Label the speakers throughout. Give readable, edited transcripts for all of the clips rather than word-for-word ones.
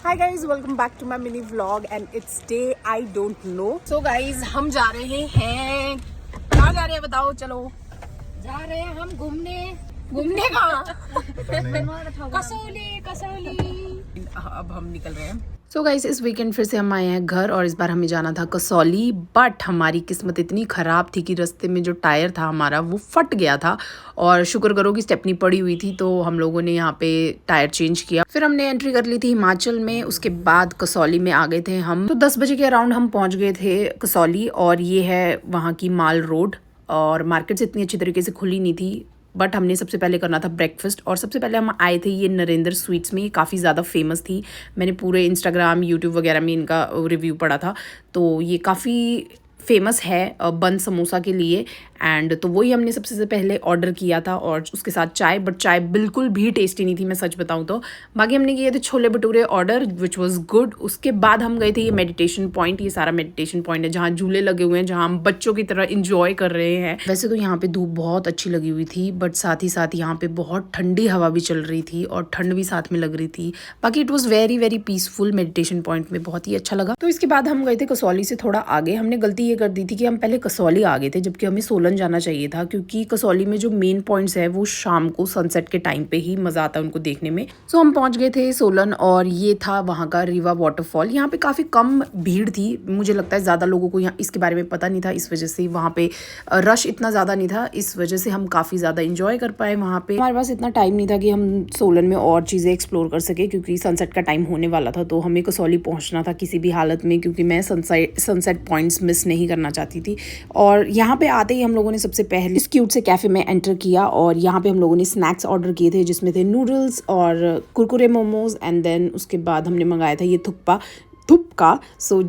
Speaker 1: Hi guys, welcome back to my mini vlog and it's day I don't know. So guys हम जा रहे हैं, कहाँ जा रहे हैं बताओ। चलो
Speaker 2: जा रहे हैं हम घूमने
Speaker 1: कहाँ?
Speaker 2: कसौली।
Speaker 1: अब हम निकल रहे हैं। सो गाइस इस वीकेंड फिर से हम आए हैं घर और इस बार हमें जाना था कसौली, बट हमारी किस्मत इतनी ख़राब थी कि रास्ते में जो टायर था हमारा वो फट गया था और शुक्र करो कि स्टेपनी पड़ी हुई थी, तो हम लोगों ने यहाँ पे टायर चेंज किया। फिर हमने एंट्री कर ली थी हिमाचल में, उसके बाद कसौली में आ गए थे हम। तो 10 बजे के अराउंड हम पहुँच गए थे कसौली और ये है वहाँ की माल रोड। और मार्केट्स इतनी अच्छी तरीके से खुली नहीं थी, बट हमने सबसे पहले करना था ब्रेकफास्ट और सबसे पहले हम आए थे ये नरेंद्र स्वीट्स में। ये काफ़ी ज़्यादा फेमस थी, मैंने पूरे इंस्टाग्राम यूट्यूब वगैरह में इनका रिव्यू पढ़ा था। तो ये काफ़ी फेमस है बन समोसा के लिए, एंड तो वही हमने सबसे पहले ऑर्डर किया था और उसके साथ चाय। बट चाय बिल्कुल भी टेस्टी नहीं थी, मैं सच बताऊं तो। बाकी हमने किए थे chole bhature order, which was good. उसके बाद हम गए थे ये मेडिटेशन पॉइंट। ये सारा मेडिटेशन पॉइंट है जहाँ झूले लगे हुए हैं, जहाँ हम बच्चों की तरह इंजॉय कर रहे हैं। वैसे तो यहाँ पे धूप बहुत अच्छी लगी हुई थी, बट साथ ही साथ यहाँ पे बहुत ठंडी हवा भी चल रही थी और ठंड भी साथ में लग रही थी। बाकी it was very very peaceful. Meditation point में बहुत ही अच्छा लगा। तो इसके बाद हम गए थे कसौली से थोड़ा आगे। हमने गलती ये कर दी थी कि हम पहले कसौली आ गए थे, जबकि हमें सोलन जाना चाहिए था, क्योंकि कसौली में जो मेन पॉइंट्स है वो शाम को सनसेट के टाइम पे ही मजा आता है उनको देखने में। सो हम पहुंच गए थे सोलन और ये था वहाँ का रीवा वाटरफॉल। यहाँ पे काफ़ी कम भीड़ थी, मुझे लगता है ज़्यादा लोगों को यहाँ इसके बारे में पता नहीं था, इस वजह से वहाँ पे रश इतना ज़्यादा नहीं था। इस वजह से हम काफ़ी ज़्यादा इंजॉय कर पाए वहाँ पे। हमारे पास इतना टाइम नहीं था कि हम सोलन में और चीज़ें एक्सप्लोर कर सके, क्योंकि सनसेट का टाइम होने वाला था। तो हमें कसौली पहुँचना था किसी भी हालत में, क्योंकि मैं सनसेट पॉइंट्स मिस नहीं करना चाहती थी। और यहाँ पे आते ही हम लोगों ने सबसे पहले इस क्यूट से कैफ़े में एंटर किया और यहाँ पे हम लोगों ने स्नैक्स ऑर्डर किए थे, जिसमें थे नूडल्स और कुरकुरे मोमोज, एंड देन उसके बाद हमने मंगाया था ये थुप्पा का। सो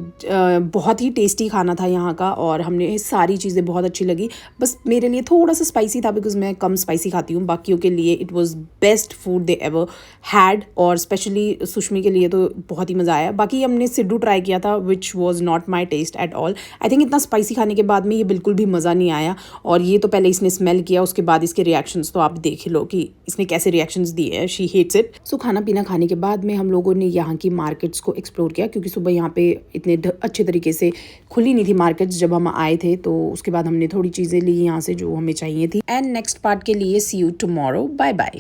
Speaker 1: बहुत ही टेस्टी खाना था यहाँ का और हमने सारी चीज़ें बहुत अच्छी लगी। बस मेरे लिए थोड़ा सा स्पाइसी था, बिकॉज मैं कम स्पाइसी खाती हूँ। बाकियों के लिए it was best food they ever had, और स्पेशली सुष्मी के लिए तो बहुत ही मज़ा आया। बाकी हमने सिड्डू ट्राई किया था, which was not my taste at all. I think इतना स्पाइसी खाने के बाद में ये बिल्कुल भी मज़ा नहीं आया। और ये तो पहले इसने स्मेल किया, उसके बाद इसके रिएक्शंस तो आप देख लो कि इसने कैसे रिएक्शंस दिए हैं। She hates it. सो खाना पीना खाने के बाद में हम लोगों ने यहाँ की मार्केट्स को एक्सप्लोर किया, क्योंकि सुबह यहाँ पे इतने अच्छे तरीके से खुली नहीं थी मार्केट्स जब हम आए थे। तो उसके बाद हमने थोड़ी चीज़ें ली यहाँ से जो हमें चाहिए थी। एंड नेक्स्ट पार्ट के लिए सी यू टुमारो, बाय बाय।